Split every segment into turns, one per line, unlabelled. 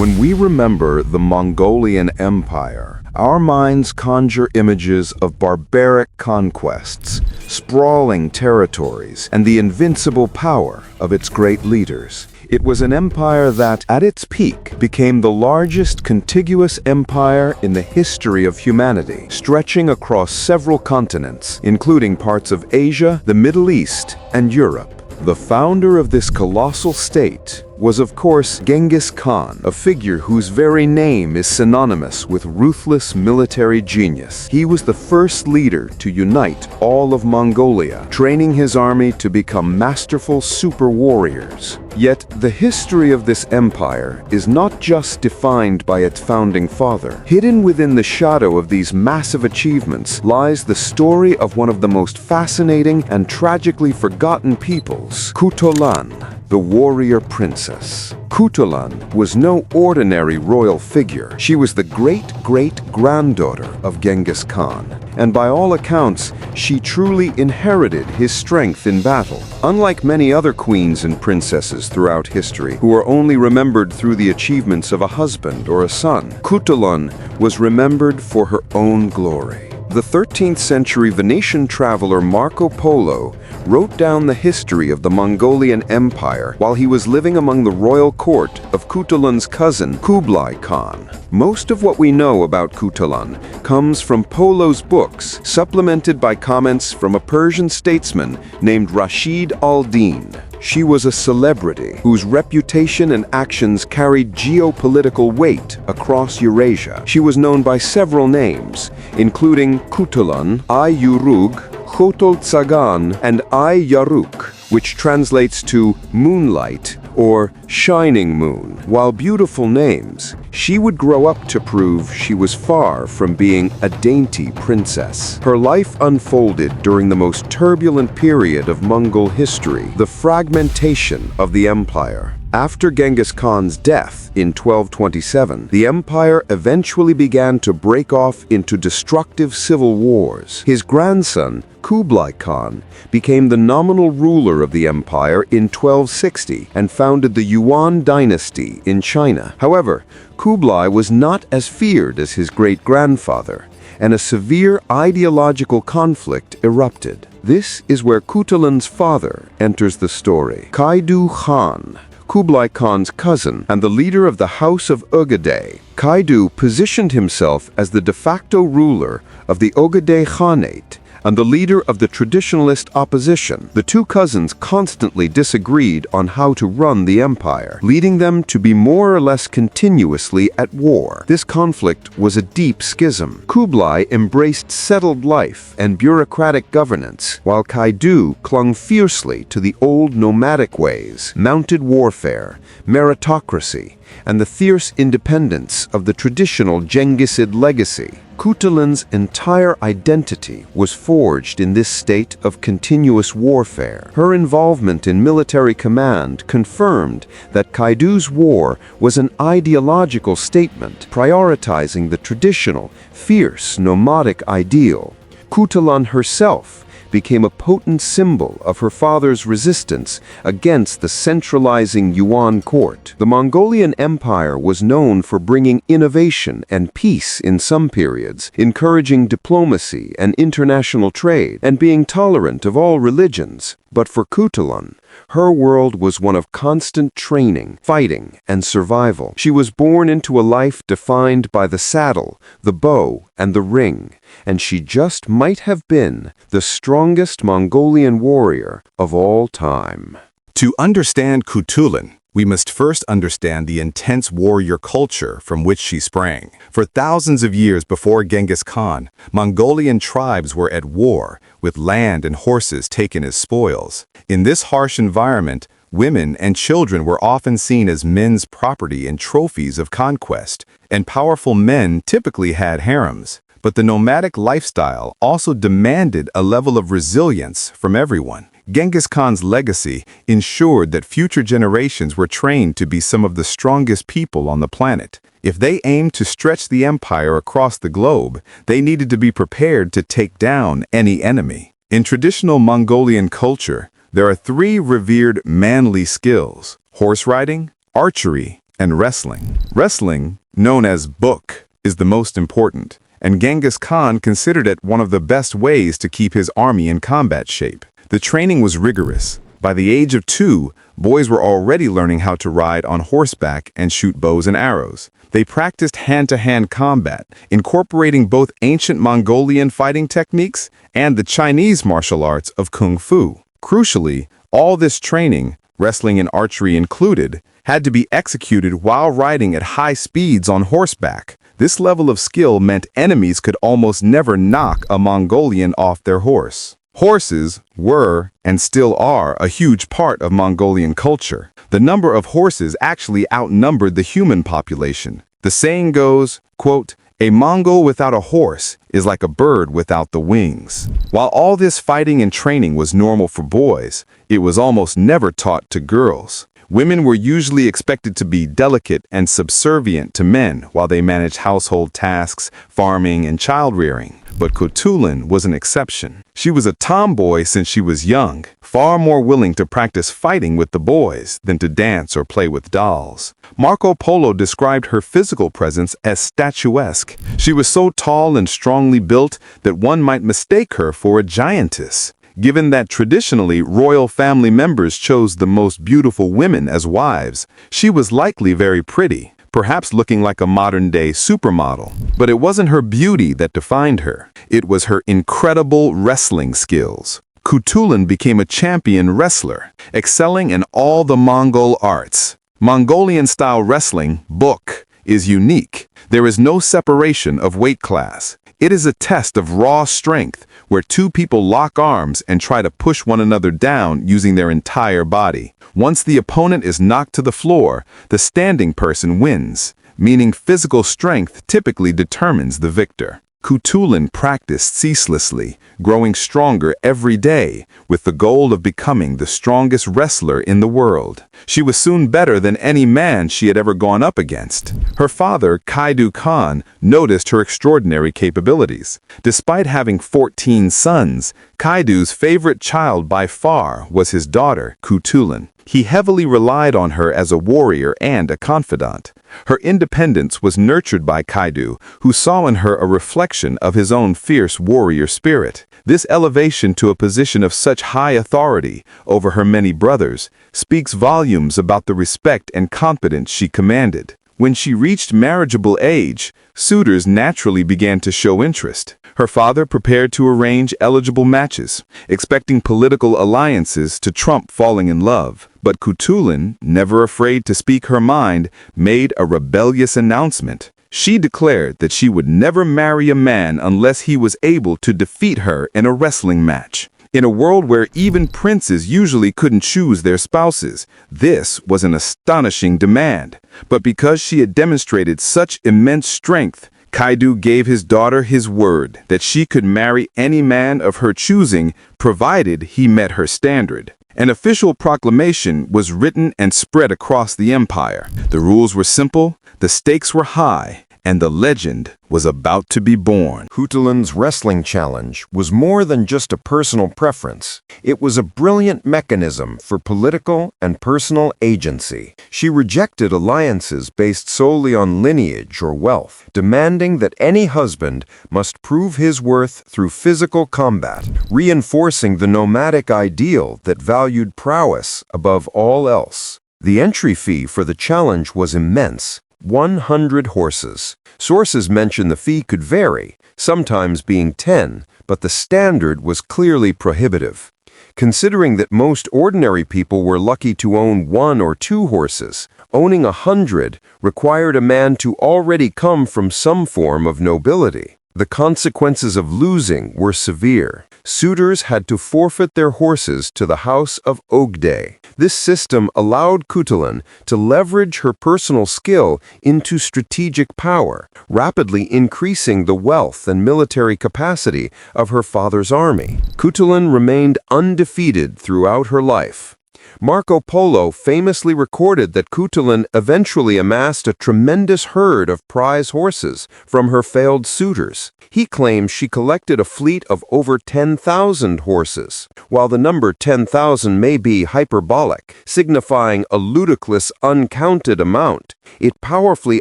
When we remember the Mongolian Empire, our minds conjure images of barbaric conquests, sprawling territories, and the invincible power of its great leaders. It was an empire that, at its peak, became the largest contiguous empire in the history of humanity, stretching across several continents, including parts of Asia, the Middle East, and Europe. The founder of this colossal state was, of course, Genghis Khan, a figure whose very name is synonymous with ruthless military genius. He was the first leader to unite all of Mongolia, training his army to become masterful super warriors. Yet, the history of this empire is not just defined by its founding father. Hidden within the shadow of these massive achievements lies the story of one of the most fascinating and tragically forgotten peoples, Khutulun, the warrior princess. Khutulun was no ordinary royal figure. She was the great-great-granddaughter of Genghis Khan, and by all accounts, she truly inherited his strength in battle. Unlike many other queens and princesses throughout history, who are only remembered through the achievements of a husband or a son, Khutulun was remembered for her own glory. The 13th century Venetian traveler Marco Polo wrote down the history of the Mongolian Empire while he was living among the royal court of Khutulun's cousin Kublai Khan. Most of what we know about Khutulun comes from Polo's books, supplemented by comments from a Persian statesman named Rashid al-Din. She was a celebrity whose reputation and actions carried geopolitical weight across Eurasia. She was known by several names, including Khutulun, Ay-Urug, Khotol-Tsagan, and Ay-Yaruk, which translates to moonlight or shining moon. While beautiful names, she would grow up to prove she was far from being a dainty princess. Her life unfolded during the most turbulent period of Mongol history, the fragmentation of the empire. After Genghis Khan's death in 1227, the empire eventually began to break off into destructive civil wars. His grandson, Kublai Khan, became the nominal ruler of the empire in 1260 and founded the Yuan dynasty in China. However, Kublai was not as feared as his great-grandfather, and a severe ideological conflict erupted. This is where Khutulun's father enters the story. Kaidu Khan, Kublai Khan's cousin and the leader of the House of Ögedei, Kaidu positioned himself as the de facto ruler of the Ögedei Khanate and the leader of the traditionalist opposition. The two cousins constantly disagreed on how to run the empire, leading them to be more or less continuously at war. This conflict was a deep schism. Kublai embraced settled life and bureaucratic governance, while Kaidu clung fiercely to the old nomadic ways, mounted warfare, meritocracy, and the fierce independence of the traditional Genghisid legacy. Khutulun's entire identity was forged in this state of continuous warfare. Her involvement in military command confirmed that Kaidu's war was an ideological statement, prioritizing the traditional, fierce, nomadic ideal. Khutulun herself became a potent symbol of her father's resistance against the centralizing Yuan court. The Mongolian Empire was known for bringing innovation and peace in some periods, encouraging diplomacy and international trade, and being tolerant of all religions. But for Khutulun, her world was one of constant training, fighting, and survival. She was born into a life defined by the saddle, the bow, and the ring, and she just might have been the strongest Mongolian warrior of all time.
To understand Khutulun, we must first understand the intense warrior culture from which she sprang. For thousands of years before Genghis Khan, Mongolian tribes were at war, with land and horses taken as spoils. In this harsh environment, women and children were often seen as men's property and trophies of conquest, and powerful men typically had harems. But the nomadic lifestyle also demanded a level of resilience from everyone. Genghis Khan's legacy ensured that future generations were trained to be some of the strongest people on the planet. If they aimed to stretch the empire across the globe, they needed to be prepared to take down any enemy. In traditional Mongolian culture, there are three revered manly skills: horse riding, archery, and wrestling. Wrestling, known as Bokh, is the most important, and Genghis Khan considered it one of the best ways to keep his army in combat shape. The training was rigorous. By the age of 2, boys were already learning how to ride on horseback and shoot bows and arrows. They practiced hand-to-hand combat, incorporating both ancient Mongolian fighting techniques and the Chinese martial arts of Kung Fu. Crucially, all this training, wrestling and archery included, had to be executed while riding at high speeds on horseback. This level of skill meant enemies could almost never knock a Mongolian off their horse. Horses were, and still are, a huge part of Mongolian culture. The number of horses actually outnumbered the human population. The saying goes, quote, "A Mongol without a horse is like a bird without the wings." While all this fighting and training was normal for boys, it was almost never taught to girls. Women were usually expected to be delicate and subservient to men while they managed household tasks, farming, and child-rearing. But Khutulun was an exception. She was a tomboy since she was young, far more willing to practice fighting with the boys than to dance or play with dolls. Marco Polo described her physical presence as statuesque. She was so tall and strongly built that one might mistake her for a giantess. Given that traditionally royal family members chose the most beautiful women as wives, she was likely very pretty, perhaps looking like a modern-day supermodel. But it wasn't her beauty that defined her. It was her incredible wrestling skills. Khutulun became a champion wrestler, excelling in all the Mongol arts. Mongolian-style wrestling, Bokh, is unique. There is no separation of weight class. It is a test of raw strength, where two people lock arms and try to push one another down using their entire body. Once the opponent is knocked to the floor, the standing person wins, meaning physical strength typically determines the victor. Khutulun practiced ceaselessly, growing stronger every day, with the goal of becoming the strongest wrestler in the world. She was soon better than any man she had ever gone up against. Her father, Kaidu Khan, noticed her extraordinary capabilities. Despite having 14 sons, Kaidu's favorite child by far was his daughter, Khutulun. He heavily relied on her as a warrior and a confidant. Her independence was nurtured by Kaidu, who saw in her a reflection of his own fierce warrior spirit. This elevation to a position of such high authority over her many brothers speaks volumes about the respect and confidence she commanded. When she reached marriageable age, suitors naturally began to show interest. Her father prepared to arrange eligible matches, expecting political alliances to trump falling in love. But Khutulun, never afraid to speak her mind, made a rebellious announcement. She declared that she would never marry a man unless he was able to defeat her in a wrestling match. In a world where even princes usually couldn't choose their spouses, this was an astonishing demand. But because she had demonstrated such immense strength, Kaidu gave his daughter his word that she could marry any man of her choosing, provided he met her standard. An official proclamation was written and spread across the empire. The rules were simple, the stakes were high, and the legend was about to be born.
Khutulun's wrestling challenge was more than just a personal preference. It was a brilliant mechanism for political and personal agency. She rejected alliances based solely on lineage or wealth, demanding that any husband must prove his worth through physical combat, reinforcing the nomadic ideal that valued prowess above all else. The entry fee for the challenge was immense. 100 horses. Sources mention the fee could vary, sometimes being 10, but the standard was clearly prohibitive. Considering that most ordinary people were lucky to own 1 or 2 horses, owning 100 required a man to already come from some form of nobility. The consequences of losing were severe. Suitors had to forfeit their horses to the house of Ogde. This system allowed Khutulun to leverage her personal skill into strategic power, rapidly increasing the wealth and military capacity of her father's army. Khutulun remained undefeated throughout her life. Marco Polo famously recorded that Khutulun eventually amassed a tremendous herd of prize horses from her failed suitors. He claims she collected a fleet of over 10,000 horses. While the number 10,000 may be hyperbolic, signifying a ludicrous, uncounted amount, it powerfully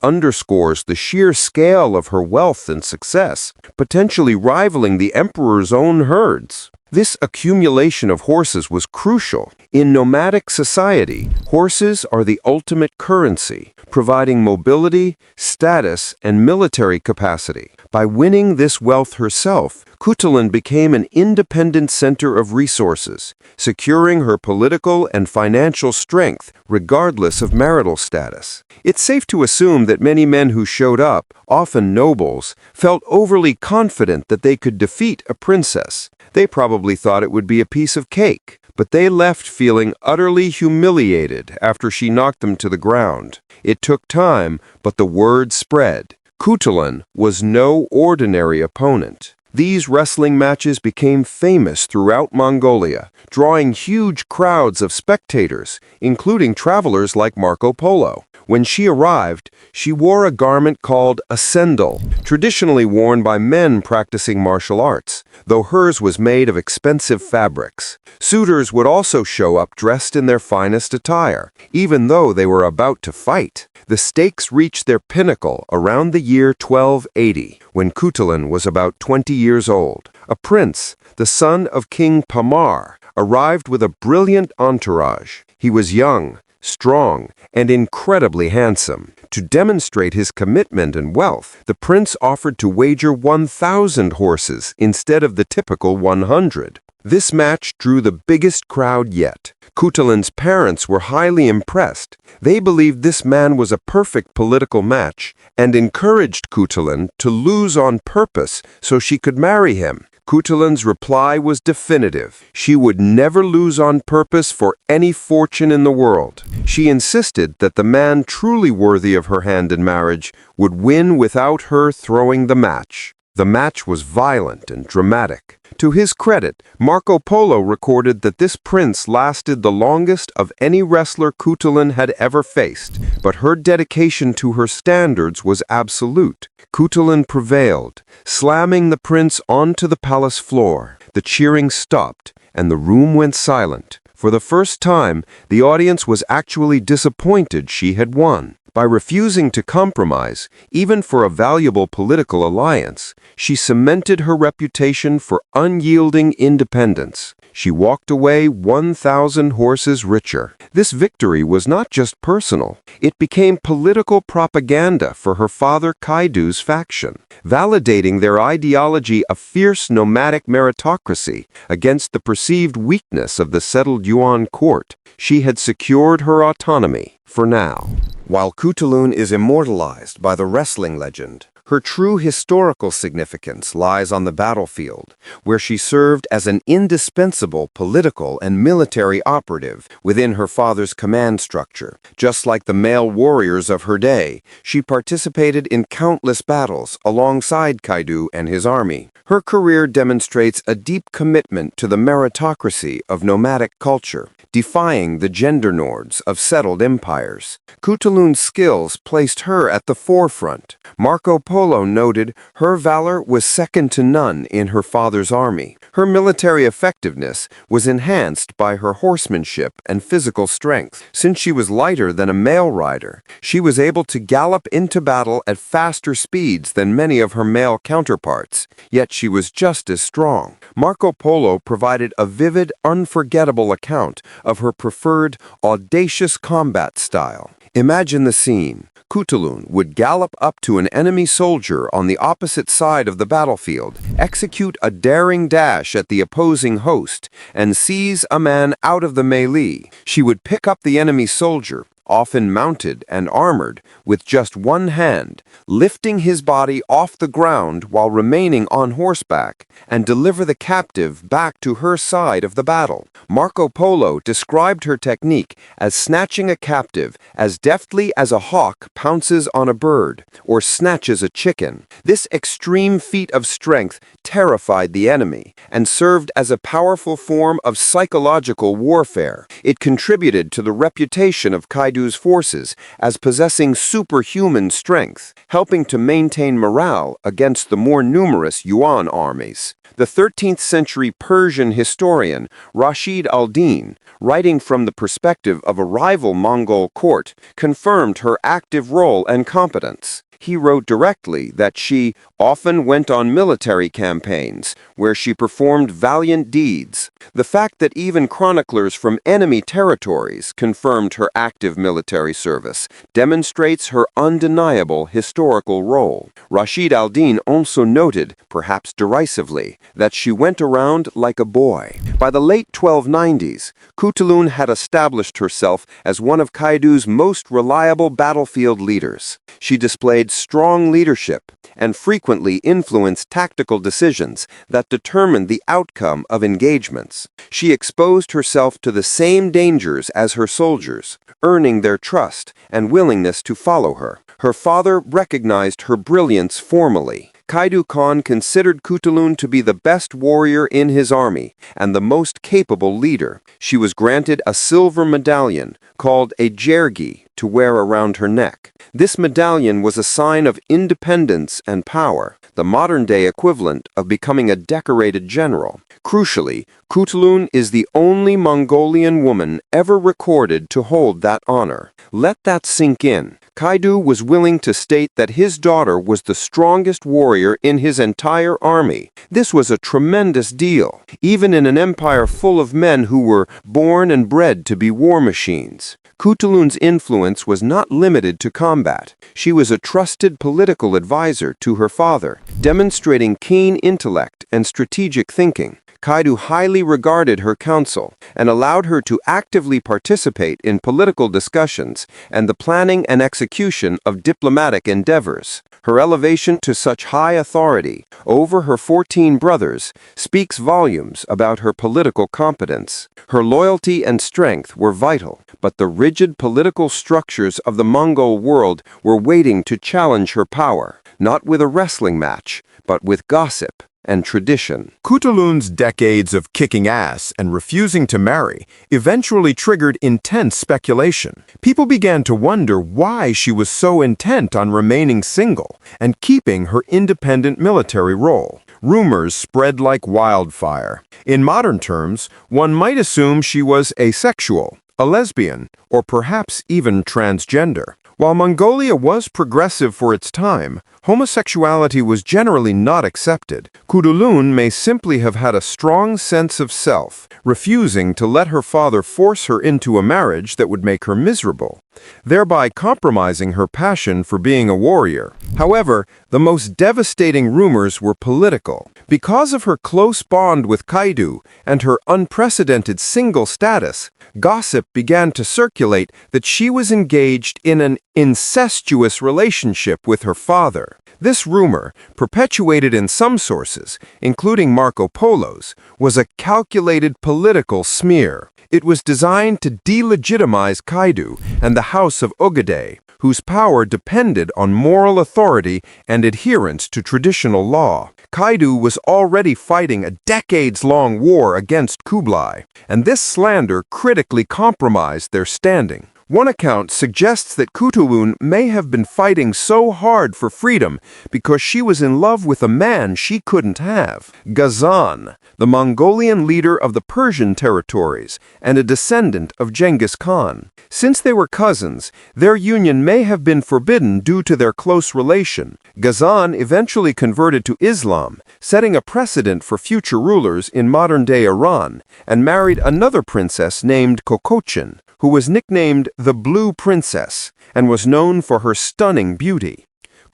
underscores the sheer scale of her wealth and success, potentially rivaling the emperor's own herds. This accumulation of horses was crucial. In nomadic society, horses are the ultimate currency, providing mobility, status, and military capacity. By winning this wealth herself, Khutulun became an independent center of resources, securing her political and financial strength regardless of marital status. It's safe to assume that many men who showed up, often nobles, felt overly confident that they could defeat a princess. They probably thought it would be a piece of cake, but they left feeling utterly humiliated after she knocked them to the ground. It took time, but the word spread. Khutulun was no ordinary opponent. These wrestling matches became famous throughout Mongolia, drawing huge crowds of spectators, including travelers like Marco Polo. When she arrived, she wore a garment called a sendal, traditionally worn by men practicing martial arts, though hers was made of expensive fabrics. Suitors would also show up dressed in their finest attire, even though they were about to fight. The stakes reached their pinnacle around the year 1280, when Khutulun was about 20 years old. A prince, the son of King Pamar, arrived with a brilliant entourage. He was young, strong, and incredibly handsome. To demonstrate his commitment and wealth, the prince offered to wager 1,000 horses instead of the typical 100. This match drew the biggest crowd yet. Khutulun's parents were highly impressed. They believed this man was a perfect political match and encouraged Khutulun to lose on purpose so she could marry him. Khutulun's reply was definitive. She would never lose on purpose for any fortune in the world. She insisted that the man truly worthy of her hand in marriage would win without her throwing the match. The match was violent and dramatic. To his credit, Marco Polo recorded that this prince lasted the longest of any wrestler Khutulun had ever faced, but her dedication to her standards was absolute. Khutulun prevailed, slamming the prince onto the palace floor. The cheering stopped, and the room went silent. For the first time, the audience was actually disappointed she had won. By refusing to compromise, even for a valuable political alliance, she cemented her reputation for unyielding independence. She walked away 1,000 horses richer. This victory was not just personal. It became political propaganda for her father Kaidu's faction, validating their ideology of fierce nomadic meritocracy against the perceived weakness of the settled Yuan court. She had secured her autonomy, for now. While Khutulun is immortalized by the wrestling legend, her true historical significance lies on the battlefield, where she served as an indispensable political and military operative within her father's command structure. Just like the male warriors of her day, she participated in countless battles alongside Kaidu and his army. Her career demonstrates a deep commitment to the meritocracy of nomadic culture, defying the gender norms of settled empires. Khutulun's skills placed her at the forefront. Marco Polo noted her valor was second to none in her father's army. Her military effectiveness was enhanced by her horsemanship and physical strength. Since she was lighter than a male rider, she was able to gallop into battle at faster speeds than many of her male counterparts, yet she was just as strong. Marco Polo provided a vivid, unforgettable account of her preferred, audacious combat style. Imagine the scene. Khutulun would gallop up to an enemy soldier on the opposite side of the battlefield, execute a daring dash at the opposing host, and seize a man out of the melee. She would pick up the enemy soldier, often mounted and armored, with just one hand, lifting his body off the ground while remaining on horseback, and deliver the captive back to her side of the battle. Marco Polo described her technique as snatching a captive as deftly as a hawk pounces on a bird or snatches a chicken. This extreme feat of strength terrified the enemy and served as a powerful form of psychological warfare. It contributed to the reputation of Kaidu's forces as possessing superhuman strength, helping to maintain morale against the more numerous Yuan armies. The 13th century Persian historian Rashid al-Din, writing from the perspective of a rival Mongol court, confirmed her active role and competence. He wrote directly that she often went on military campaigns where she performed valiant deeds. The fact that even chroniclers from enemy territories confirmed her active military service demonstrates her undeniable historical role. Rashid al-Din also noted, perhaps derisively, that she went around like a boy. By the late 1290s, Khutulun had established herself as one of Kaidu's most reliable battlefield leaders. She displayed strong leadership and frequently influenced tactical decisions that determined the outcome of engagements. She exposed herself to the same dangers as her soldiers, earning their trust and willingness to follow her. Her father recognized her brilliance formally. Kaidu Khan considered Khutulun to be the best warrior in his army and the most capable leader. She was granted a silver medallion called a jergi to wear around her neck. This medallion was a sign of independence and power, the modern-day equivalent of becoming a decorated general. Crucially, Khutulun is the only Mongolian woman ever recorded to hold that honor. Let that sink in. Kaidu was willing to state that his daughter was the strongest warrior in his entire army. This was a tremendous deal, even in an empire full of men who were born and bred to be war machines. Khutulun's influence was not limited to combat. She was a trusted political advisor to her father, demonstrating keen intellect and strategic thinking. Kaidu highly regarded her counsel and allowed her to actively participate in political discussions and the planning and execution of diplomatic endeavors. Her elevation to such high authority over her 14 brothers speaks volumes about her political competence. Her loyalty and strength were vital, but the rigid political structures of the Mongol world were waiting to challenge her power, not with a wrestling match, but with gossip and tradition.
Khutulun's decades of kicking ass and refusing to marry eventually triggered intense speculation. People began to wonder why she was so intent on remaining single and keeping her independent military role. Rumors spread like wildfire. In modern terms, one might assume she was asexual, a lesbian, or perhaps even transgender. While Mongolia was progressive for its time, homosexuality was generally not accepted. Khutulun may simply have had a strong sense of self, refusing to let her father force her into a marriage that would make her miserable, thereby compromising her passion for being a warrior. However, the most devastating rumors were political. Because of her close bond with Kaidu and her unprecedented single status, gossip began to circulate that she was engaged in an incestuous relationship with her father. This rumor, perpetuated in some sources, including Marco Polo's, was a calculated political smear. It was designed to delegitimize Kaidu and the House of Ogedei, whose power depended on moral authority and adherence to traditional law. Kaidu was already fighting a decades-long war against Kublai, and this slander critically compromised their standing. One account suggests that Khutulun may have been fighting so hard for freedom because she was in love with a man she couldn't have. Ghazan, the Mongolian leader of the Persian territories and a descendant of Genghis Khan. Since they were cousins, their union may have been forbidden due to their close relation. Ghazan eventually converted to Islam, setting a precedent for future rulers in modern-day Iran, and married another princess named Kokochin, who was nicknamed the Blue Princess and was known for her stunning beauty.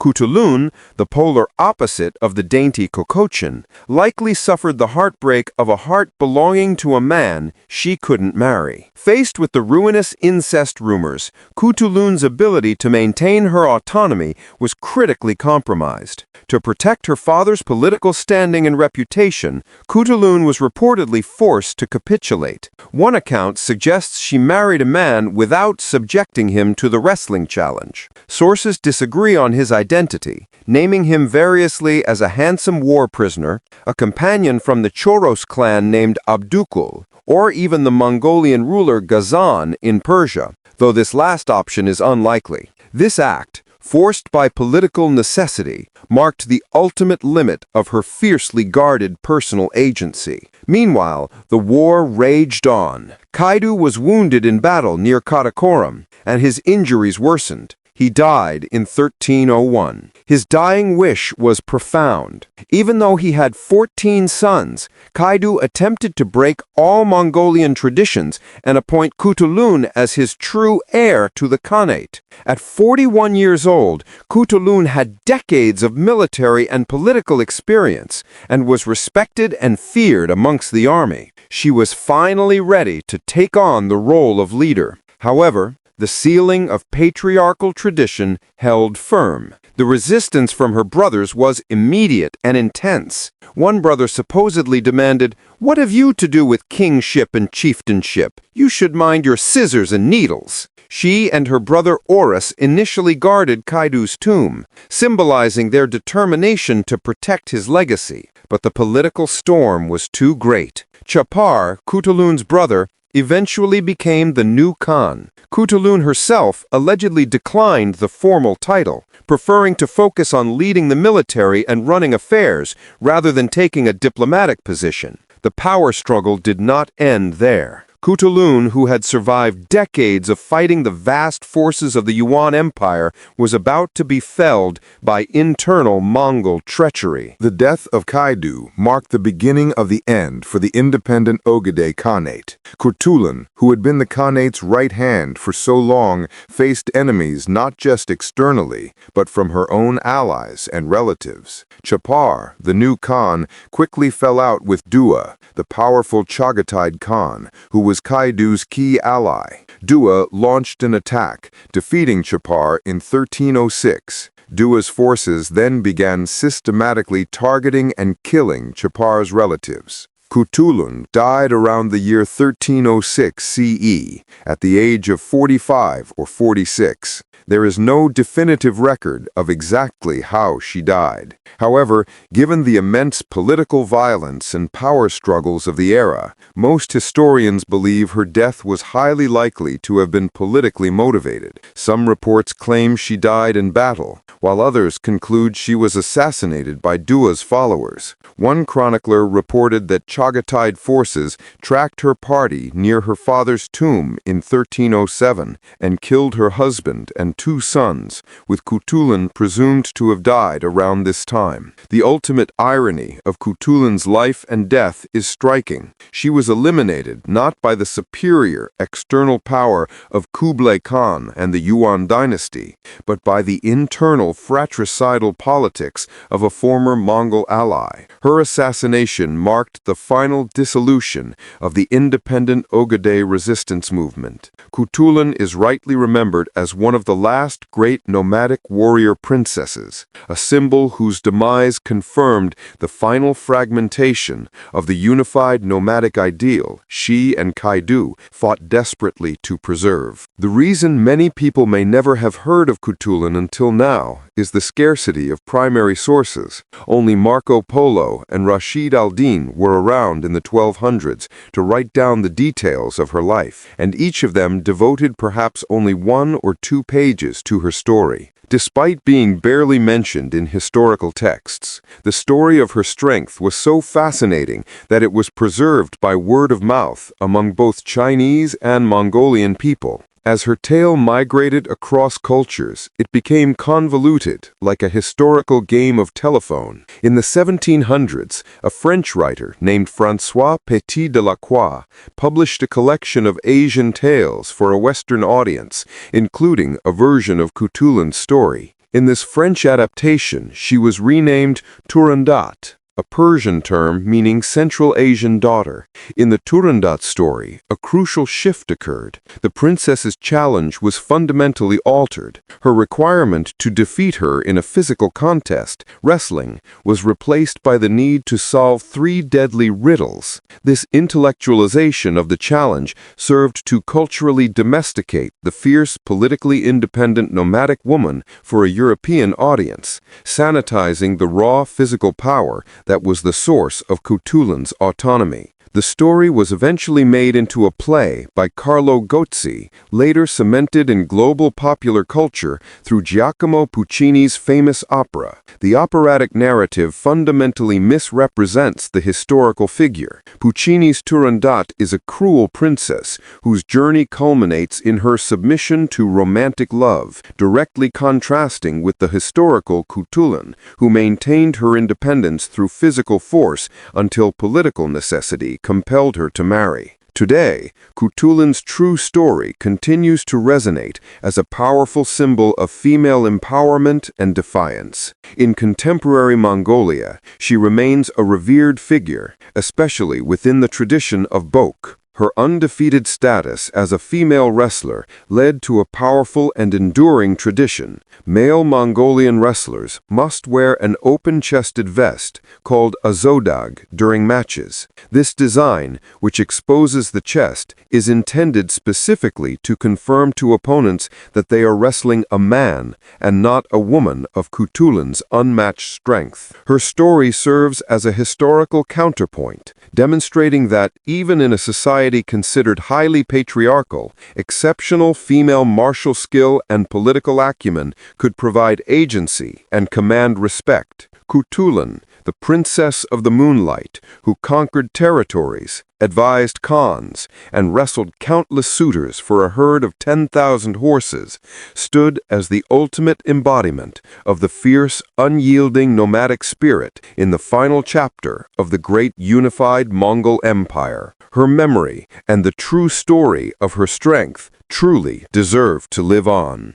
Khutulun, the polar opposite of the dainty Kokochin, likely suffered the heartbreak of a heart belonging to a man she couldn't marry. Faced with the ruinous incest rumors, Khutulun's ability to maintain her autonomy was critically compromised. To protect her father's political standing and reputation, Khutulun was reportedly forced to capitulate. One account suggests she married a man without subjecting him to the wrestling challenge. Sources disagree on his identity, naming him variously as a handsome war prisoner, a companion from the Choros clan named Abdukul, or even the Mongolian ruler Ghazan in Persia, though this last option is unlikely. This act, forced by political necessity, marked the ultimate limit of her fiercely guarded personal agency. Meanwhile, the war raged on. Kaidu was wounded in battle near Karakoram, and his injuries worsened. He died in 1301. His dying wish was profound. Even though he had 14 sons, Kaidu attempted to break all Mongolian traditions and appoint Khutulun as his true heir to the khanate. At 41 years old, Khutulun had decades of military and political experience and was respected and feared amongst the army. She was finally ready to take on the role of leader. However, the ceiling of patriarchal tradition held firm. The resistance from her brothers was immediate and intense. One brother supposedly demanded, "What have you to do with kingship and chieftainship? You should mind your scissors and needles." She and her brother Oris initially guarded Kaidu's tomb, symbolizing their determination to protect his legacy. But the political storm was too great. Chapar, Khutulun's brother, eventually became the new Khan. Khutulun herself allegedly declined the formal title, preferring to focus on leading the military and running affairs rather than taking a diplomatic position. The power struggle did not end there. Khutulun, who had survived decades of fighting the vast forces of the Yuan Empire, was about to be felled by internal Mongol treachery.
The death of Kaidu marked the beginning of the end for the independent Oghide Khanate. Khutulun, who had been the Khanate's right hand for so long, faced enemies not just externally, but from her own allies and relatives. Chapar, the new Khan, quickly fell out with Dua, the powerful Chagatai Khan, who was Kaidu's key ally. Dua launched an attack, defeating Chapar in 1306. Dua's forces then began systematically targeting and killing Chapar's relatives. Khutulun died around the year 1306 CE, at the age of 45 or 46. There is no definitive record of exactly how she died. However, given the immense political violence and power struggles of the era, most historians believe her death was highly likely to have been politically motivated. Some reports claim she died in battle, while others conclude she was assassinated by Dua's followers. One chronicler reported that Chagatai forces tracked her party near her father's tomb in 1307 and killed her husband and 2 sons, with Khutulun presumed to have died around this time. The ultimate irony of Khutulun's life and death is striking. She was eliminated not by the superior external power of Kublai Khan and the Yuan dynasty, but by the internal fratricidal politics of a former Mongol ally. Her assassination marked the final dissolution of the independent Oghide resistance movement. Khutulun is rightly remembered as one of the last great nomadic warrior princesses, a symbol whose demise confirmed the final fragmentation of the unified nomadic ideal she and Kaidu fought desperately to preserve. The reason many people may never have heard of Khutulun until now is the scarcity of primary sources. Only Marco Polo and Rashid al-Din were around in the 1200s to write down the details of her life, and each of them devoted perhaps only 1 or 2 pages to her story. Despite being barely mentioned in historical texts, the story of her strength was so fascinating that it was preserved by word of mouth among both Chinese and Mongolian people. As her tale migrated across cultures, it became convoluted, like a historical game of telephone. In the 1700s, a French writer named François Petit de la Croix published a collection of Asian tales for a Western audience, including a version of Khutulun's story.
In this French adaptation, she was renamed Turandot, a Persian term meaning Central Asian daughter. In the Turandot story, a crucial shift occurred. The princess's challenge was fundamentally altered. Her requirement to defeat her in a physical contest, wrestling, was replaced by the need to solve 3 deadly riddles. This intellectualization of the challenge served to culturally domesticate the fierce, politically independent nomadic woman for a European audience, sanitizing the raw physical power that was the source of Khutulun's autonomy. The story was eventually made into a play by Carlo Gozzi, later cemented in global popular culture through Giacomo Puccini's famous opera. The operatic narrative fundamentally misrepresents the historical figure. Puccini's Turandot is a cruel princess whose journey culminates in her submission to romantic love, directly contrasting with the historical Khutulun, who maintained her independence through physical force until political necessity compelled her to marry. Today, Khutulun's true story continues to resonate as a powerful symbol of female empowerment and defiance. In contemporary Mongolia, she remains a revered figure, especially within the tradition of Bokh. Her undefeated status as a female wrestler led to a powerful and enduring tradition. Male Mongolian wrestlers must wear an open-chested vest called a zodag during matches. This design, which exposes the chest, is intended specifically to confirm to opponents that they are wrestling a man and not a woman of Khutulun's unmatched strength. Her story serves as a historical counterpoint, demonstrating that even in a society considered highly patriarchal, exceptional female martial skill and political acumen could provide agency and command respect. Khutulun, the princess of the moonlight, who conquered territories, advised khans, and wrestled countless suitors for a herd of 10,000 horses, stood as the ultimate embodiment of the fierce, unyielding nomadic spirit in the final chapter of the great unified Mongol Empire. Her memory and the true story of her strength truly deserve to live on.